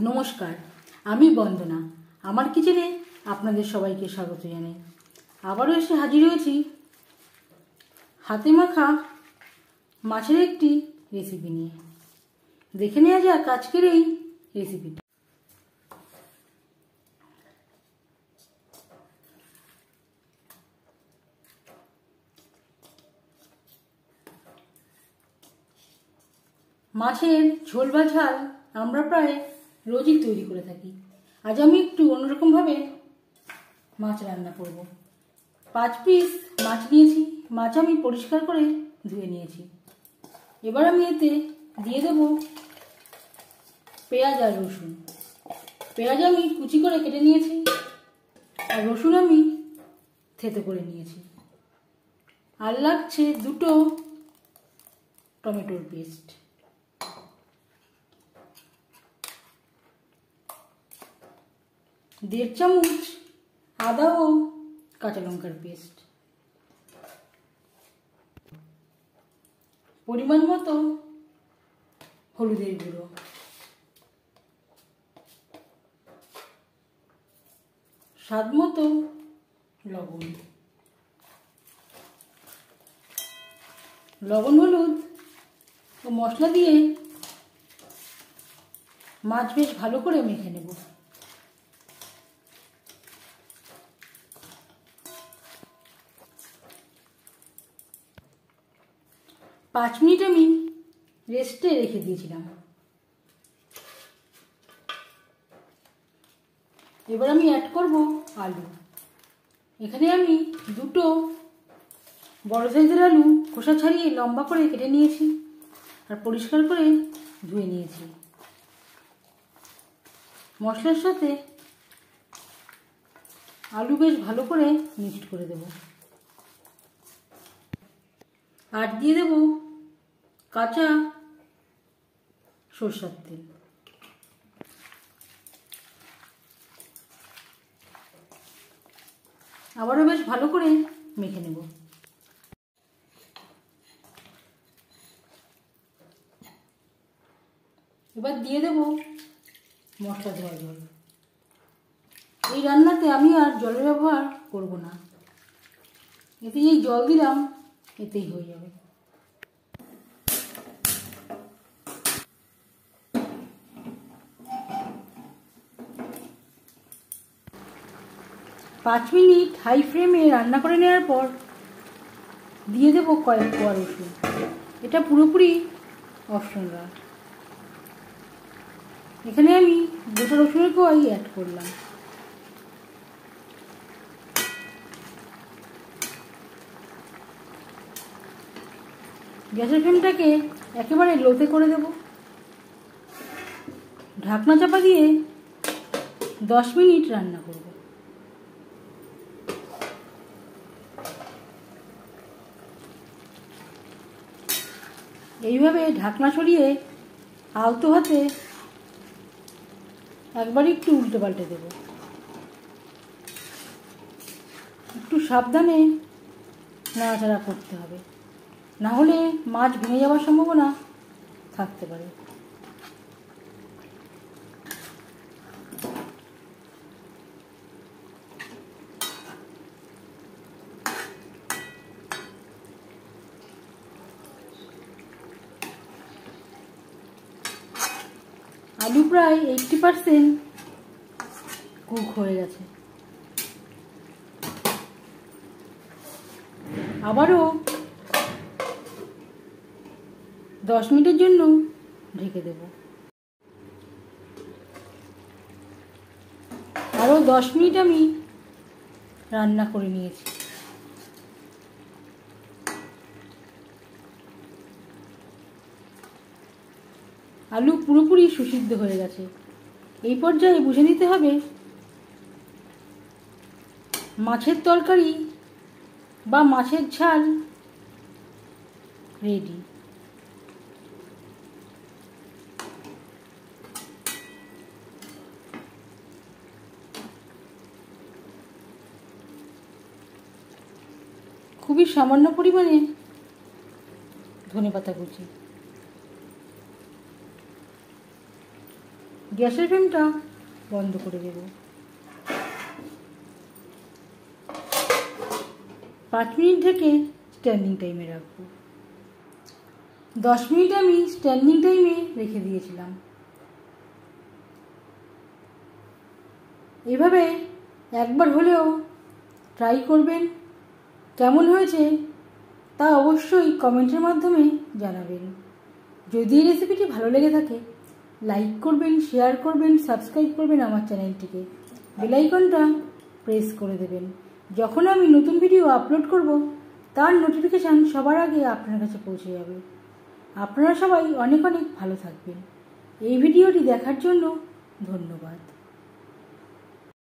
নমস্কার, আমি বন্দনা। আমার কিচেনে আপনাদের সবাইকে স্বাগত জানাই। আবারও এসে হাজির হয়েছি হাতে মাখা মাছের একটি রেসিপি নিয়ে। দেখে নেওয়া যাক আজকের এই রেসিপিটা। মাছের ঝোল বা ঝাল আমরা প্রায় রোজই তৈরি করে থাকি। আজ আমি একটু অন্যরকমভাবে মাছ রান্না করব। 5 পিস মাছ নিয়েছি। মাছ আমি পরিষ্কার করে ধুয়ে নিয়েছি। এবার আমি এতে দিয়ে দেব পেঁয়াজ আর রসুন। পেঁয়াজ আমি কুচি করে কেটে নিয়েছি আর রসুন আমি থেতো করে নিয়েছি। আর লাগছে 2 টমেটোর পেস্ট। দেড় চামচ আদা ও কাঁচা লঙ্কার পেস্ট, পরিমাণ মতো হলুদের গুঁড়ো, স্বাদ মতো লবণ। লবণ হলুদ ও মশলা দিয়ে মাছ বেশ ভালো করে মেখে নেব। পাঁচ মিনিট আমি রেস্টে রেখে দিয়েছিলাম। এবার আমি অ্যাড করব আলু। এখানে আমি 2 বড় সাইজের আলু খোসা ছাড়িয়ে লম্বা করে কেটে নিয়েছি আর পরিষ্কার করে ধুয়ে নিয়েছি। মশলার সাথে আলু বেশ ভালো করে মিক্সড করে দেব। আর দিয়ে দেব কাঁচা সরষের তেল। আবারও বেশ ভালো করে মেখে নেব। এবার দিয়ে দেব মশলা ধোয়া জল। এই রান্নাতে আমি আর জলের ব্যবহার করব না। এতে যেই জল দিলাম এতেই হয়ে যাবে। পাঁচ মিনিট হাই ফ্লেমে রান্না করে নেওয়ার পর দিয়ে দেবো কয়েক কোয়া রসুন। এটা পুরোপুরি অপশনাল। এখানে আমি 2টা রসুনের কোয়াই অ্যাড করলাম। গ্যাসের ফ্লেমটাকে একেবারে লোতে করে দেব। ঢাকনা চাপা দিয়ে 10 মিনিট রান্না করব। এইভাবে ঢাকনা সরিয়ে আলতো হাতে একবার একটু উল্টে পাল্টে দেব। একটু সাবধানে নাড়াচাড়া করতে হবে, না হলে মাছ ভেঙে যাওয়ার সম্ভাবনা থাকতে পারে। আলু প্রায় 80% কুক হয়ে গেছে। আবারও 10 মিনিটের জন্য ঢেকে দেব। আরও 10 মিনিট আমি রান্না করে নিয়েছি। আলু পুরোপুরি সুসিদ্ধ হয়ে গেছে। এই পর্যায়ে বুঝে নিতে হবে মাছের তরকারি বা মাছের ঝাল রেডি। খুবই সামান্য পরিমাণে ধনেপাতা কুচি। গ্যাসের ফ্লেমটা বন্ধ করে দেব। 5 মিনিট ঢেকে স্ট্যান্ডিং টাইমে রাখবো। 10 মিনিট আমি স্ট্যান্ডিং টাইমে রেখে দিয়েছিলাম। এভাবে একবার হলেও ট্রাই করবেন। কেমন হয়েছে তা অবশ্যই কমেন্টের মাধ্যমে জানাবেন। যদি এই রেসিপিটি ভালো লেগে থাকে লাইক করবেন, শেয়ার করবেন, সাবস্ক্রাইব করবেন আমার চ্যানেলটিকে, বেল আইকনটা প্রেস করে দেবেন। যখন আমি নতুন ভিডিও আপলোড করব তার নোটিফিকেশান সবার আগে আপনার কাছে পৌঁছে যাবে। আপনারা সবাই অনেক অনেক ভালো থাকবেন। এই ভিডিওটি দেখার জন্য ধন্যবাদ।